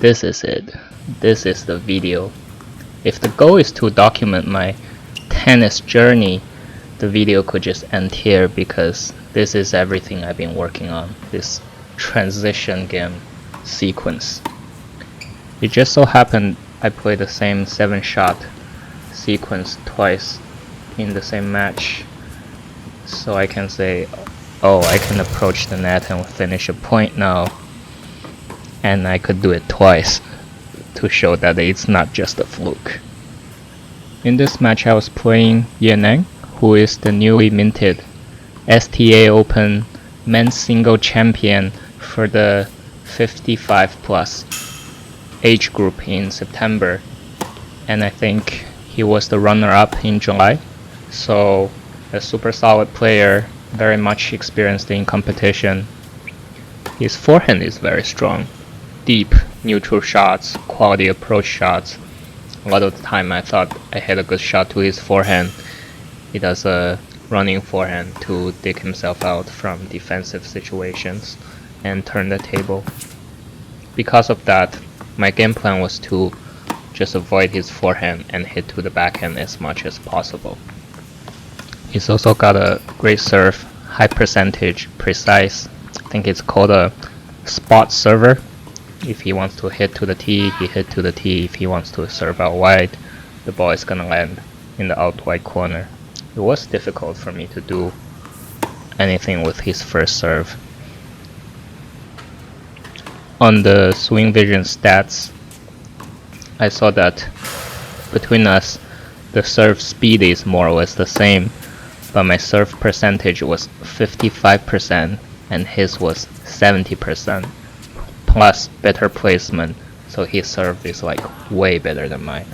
this is it. This is the video. If the goal is to document my tennis journey, the video could just end here because this is everything I've been working on, this transition game sequence. It just so happened I played the same 7-shot sequence twice in the same match, so I can say, oh, I can approach the net and finish a point now, and I could do it twice to show that it's not just a fluke. In this match I was playing Ye Naing, who is the newly minted STA Open men's single champion for the 55 plus age group in September, and I think he was the runner-up in July, so a super solid player, very much experienced in competition. His forehand is very strong, deep neutral shots, quality approach shots. A lot of the time I thought I hit a good shot to his forehand. He does a running forehand to dig himself out from defensive situations and turn the table. Because of that, my game plan was to just avoid his forehand and hit to the backhand as much as possible. He's also got a great serve, high percentage, precise. I think it's called a spot server. If he wants to hit to the tee, he hit to the tee. If he wants to serve out wide, the ball is gonna land in the out wide corner. It was difficult for me to do anything with his first serve. On the swing vision stats, I saw that between us, the serve speed is more or less the same, but my serve percentage was 55% and his was 70%, plus better placement, so his serve is like way better than mine.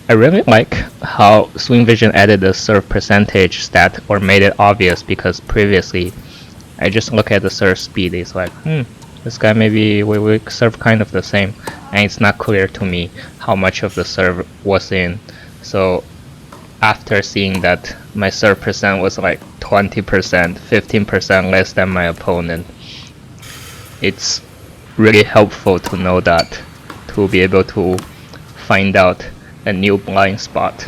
I really like how Swing Vision added the serve percentage stat or made it obvious, because previously I just look at the serve speed, it's like, this guy maybe we serve kind of the same, and it's not clear to me how much of the serve was in. So after seeing that my serve percent was like 20%, 15% less than my opponent, it's really helpful to know that, to be able to find out a new blind spot.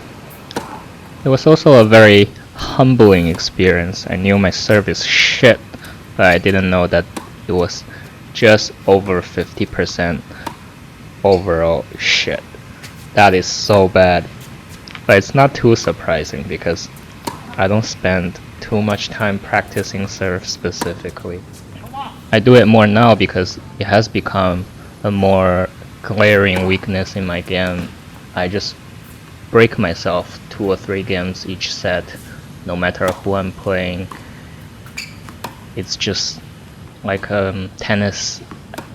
It was also a very humbling experience. I knew my serve is shit, but I didn't know that it was just over 50% overall shit. That is so bad. But it's not too surprising because I don't spend too much time practicing serve specifically. I do it more now because it has become a more glaring weakness in my game. I just break myself 2 or 3 games each set, no matter who I'm playing. It's just like tennis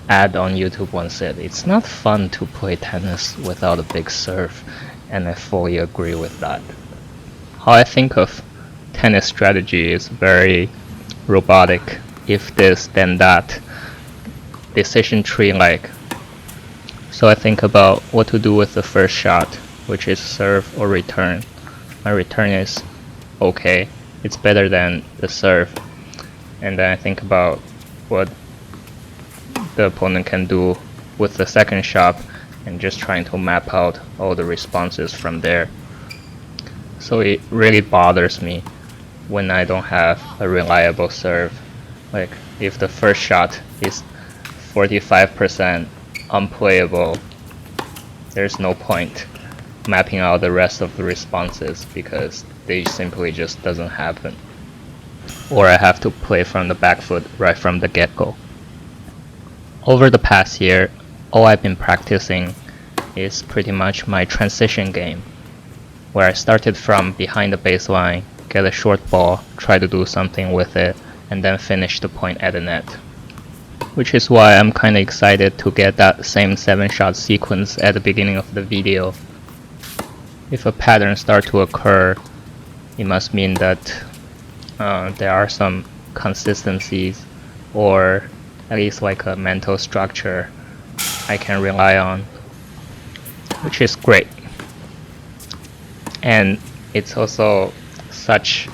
ad on YouTube once said, it's not fun to play tennis without a big serve, and I fully agree with that. How I think of tennis strategy is very robotic. If this, then that, decision tree like. So I think about what to do with the first shot, which is serve or return. My return is okay, it's better than the serve. And then I think about what the opponent can do with the second shot and just trying to map out all the responses from there. So it really bothers me when I don't have a reliable serve. Like if the first shot is 45% unplayable, there's no point mapping out the rest of the responses because they simply just doesn't happen. Or I have to play from the back foot right from the get-go. Over the past year, all I've been practicing is pretty much my transition game, where I started from behind the baseline, get a short ball, try to do something with it, and then finish the point at the net. Which is why I'm kinda excited to get that same 7-shot sequence at the beginning of the video. If a pattern starts to occur, it must mean that there are some consistencies, or at least like a mental structure I can rely on, which is great. And it's also such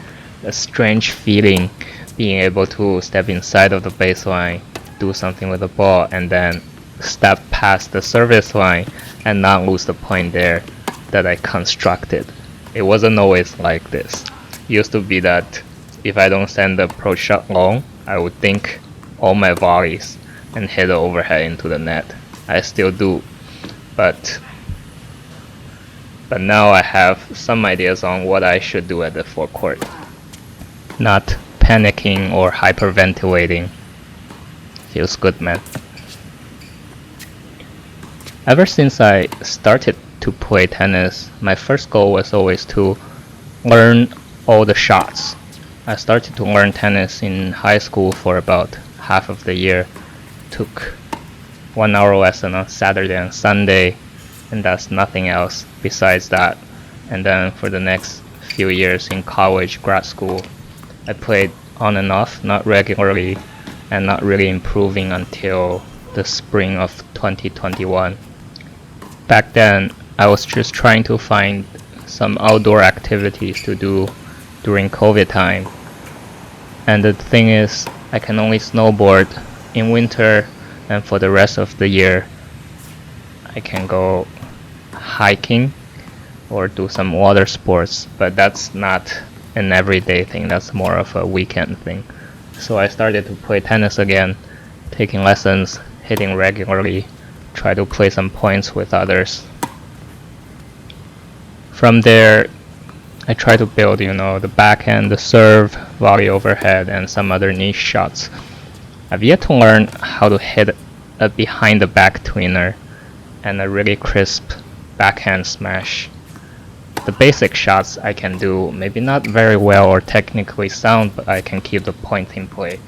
a strange feeling being able to step inside of the baseline, do something with the ball, and then step past the service line and not lose the point there that I constructed. It wasn't always like this. It used to be that if I don't send the approach shot long, I would think all my volleys and hit the overhead into the net. I still do, but now I have some ideas on what I should do at the forecourt. Not panicking or hyperventilating. Feels good, man. Ever since I started to play tennis, my first goal was always to learn all the shots. I started to learn tennis in high school for about half of the year. Took 1 hour lesson on Saturday and Sunday, and that's nothing else besides that. And then for the next few years in college, grad school, I played on and off, not regularly, and not really improving until the spring of 2021. Back then, I was just trying to find some outdoor activities to do during COVID time. And the thing is, I can only snowboard in winter, and for the rest of the year, I can go hiking or do some water sports, but that's not an everyday thing, that's more of a weekend thing. So I started to play tennis again, taking lessons, hitting regularly, try to play some points with others. From there, I try to build, the backhand, the serve, volley overhead, and some other niche shots. I've yet to learn how to hit a behind the back tweener and a really crisp backhand smash. The basic shots I can do, maybe not very well or technically sound, but I can keep the point in play.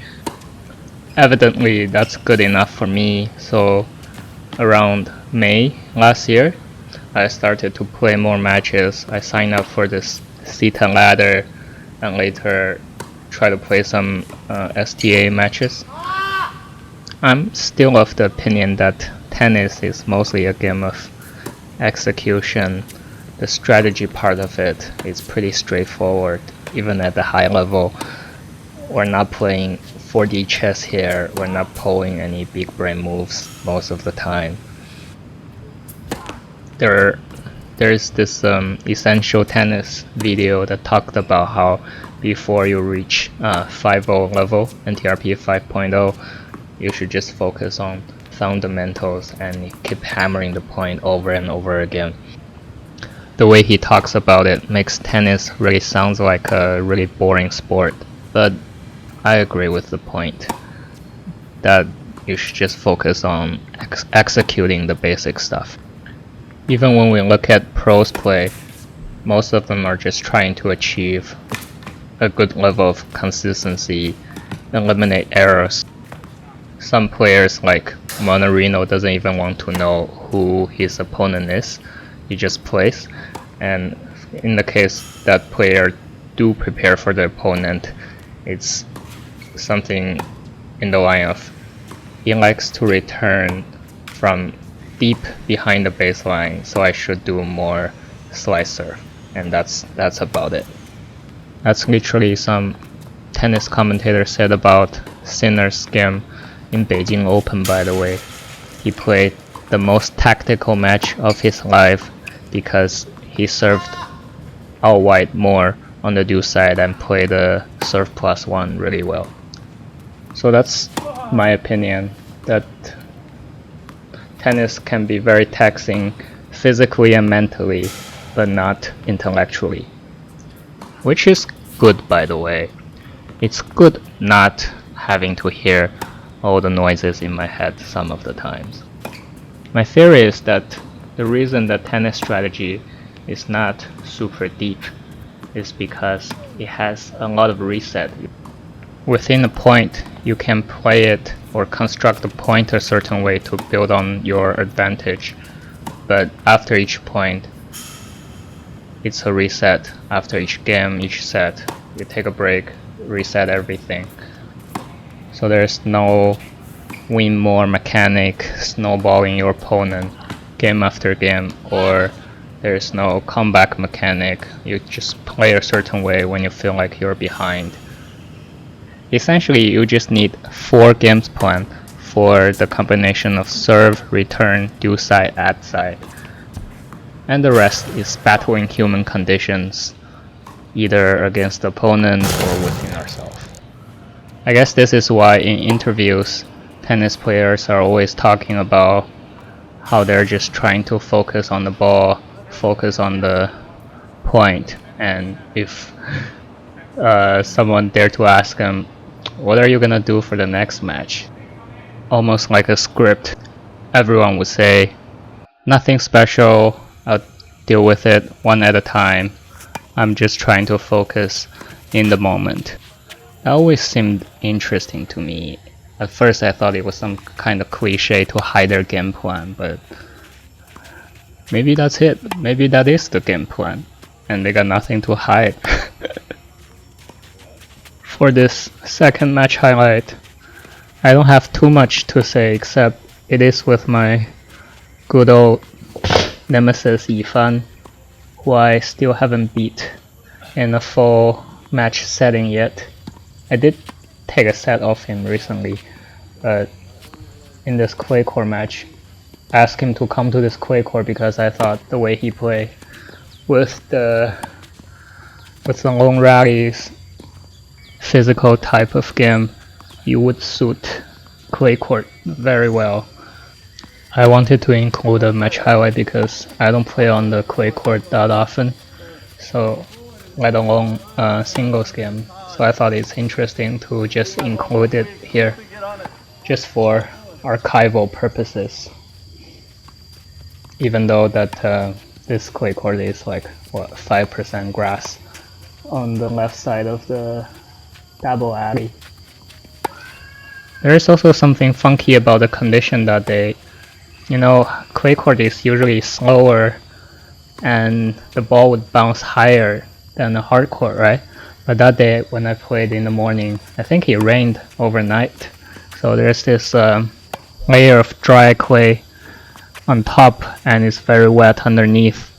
Evidently, that's good enough for me, so around May last year, I started to play more matches. I signed up for this Sita ladder and later try to play some STA matches. I'm still of the opinion that tennis is mostly a game of execution. The strategy part of it is pretty straightforward, even at the high level. We're not playing 4D chess here, we're not pulling any big brain moves most of the time. There's this essential tennis video that talked about how before you reach 5.0 level, NTRP 5.0, you should just focus on fundamentals and keep hammering the point over and over again. The way he talks about it makes tennis really sounds like a really boring sport, but I agree with the point that you should just focus on executing the basic stuff. Even when we look at pros play, most of them are just trying to achieve a good level of consistency, eliminate errors. Some players like Monarino doesn't even want to know who his opponent is, he just plays. And in the case that player do prepare for the opponent, it's something in the line of he likes to return from deep behind the baseline, so I should do more slice serve, and that's about it. That's literally some tennis commentator said about Sinner's game in Beijing Open, by the way. He played the most tactical match of his life because he served out wide more on the due side and played the serve +1 really well. So that's my opinion, that tennis can be very taxing physically and mentally, but not intellectually. Which is good, by the way. It's good not having to hear all the noises in my head some of the times. My theory is that the reason that tennis strategy is not super deep is because it has a lot of reset. Within a point, you can play it or construct the point a certain way to build on your advantage, but after each point, it's a reset. After each game, each set, you take a break, reset everything. So there's no win more mechanic snowballing your opponent game after game, or there's no comeback mechanic. You just play a certain way when you feel like you're behind. Essentially, you just need 4 games plan, for the combination of serve, return, do side, add side. And the rest is battling human conditions, either against the opponent or within ourselves. I guess this is why in interviews, tennis players are always talking about how they're just trying to focus on the ball, focus on the point, and if someone dare to ask them, what are you gonna do for the next match? Almost like a script, everyone would say, nothing special, I'll deal with it one at a time. I'm just trying to focus in the moment. That always seemed interesting to me. At first I thought it was some kind of cliche to hide their game plan, but maybe that's it. Maybe that is the game plan, and they got nothing to hide. For this second match highlight, I don't have too much to say except it is with my good old nemesis Yifan, who I still haven't beat in a full match setting yet. I did take a set off him recently, but in this clay court match, I asked him to come to this clay court because I thought the way he played with the long rallies, physical type of game, he would suit clay court very well. I wanted to include a match highlight because I don't play on the clay court that often, so let alone a singles game. So I thought it's interesting to just include it here, just for archival purposes. Even though that this clay court is like what 5% grass on the left side of the double alley. There is also something funky about the condition that day. You know, clay court is usually slower and the ball would bounce higher than a hard court, right? But that day when I played in the morning, I think it rained overnight. So there's this layer of dry clay on top and it's very wet underneath.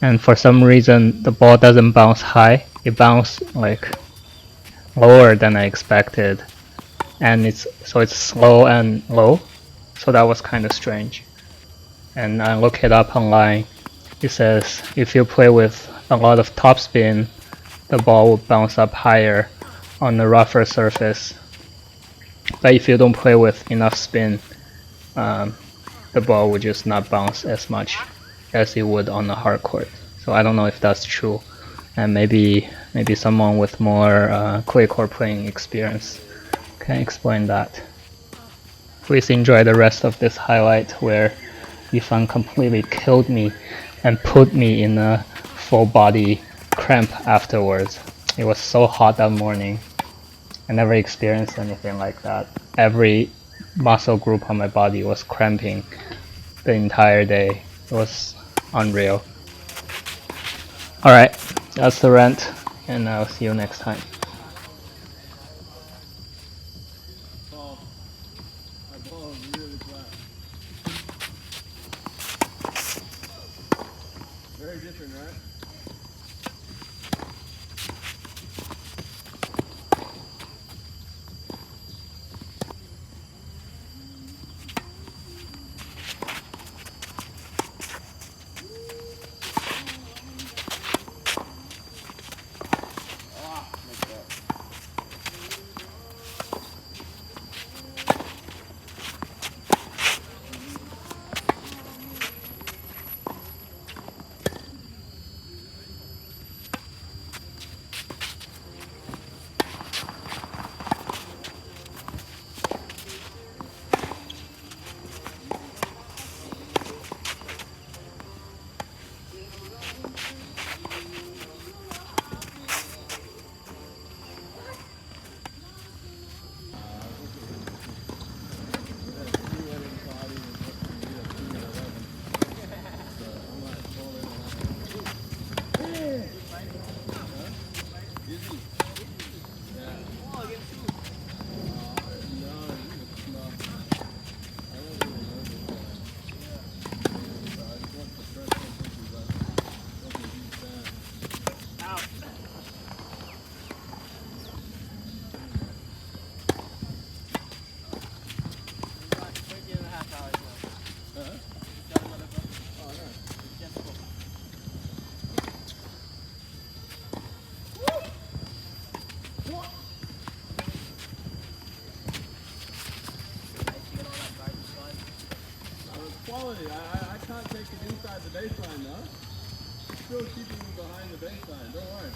And for some reason the ball doesn't bounce high, it bounced like lower than I expected. And it's slow and low. So that was kind of strange. And I look it up online. It says if you play with a lot of topspin, the ball will bounce up higher on the rougher surface. But if you don't play with enough spin, the ball would just not bounce as much as it would on the hard court. So I don't know if that's true. And maybe someone with more clay court playing experience can explain that. Please enjoy the rest of this highlight where Yifan completely killed me and put me in a full body cramp afterwards. It was so hot that morning. I never experienced anything like that. Every muscle group on my body was cramping the entire day. It was unreal. Alright, that's the rant, and I'll see you next time. Very different, right? baseline now. Still keeping you behind the baseline, don't worry.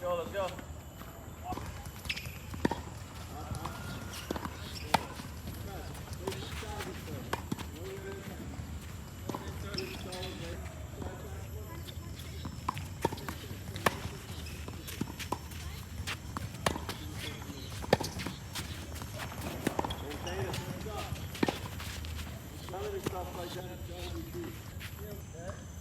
Let's go. Stuff like that, it's gotta be deep.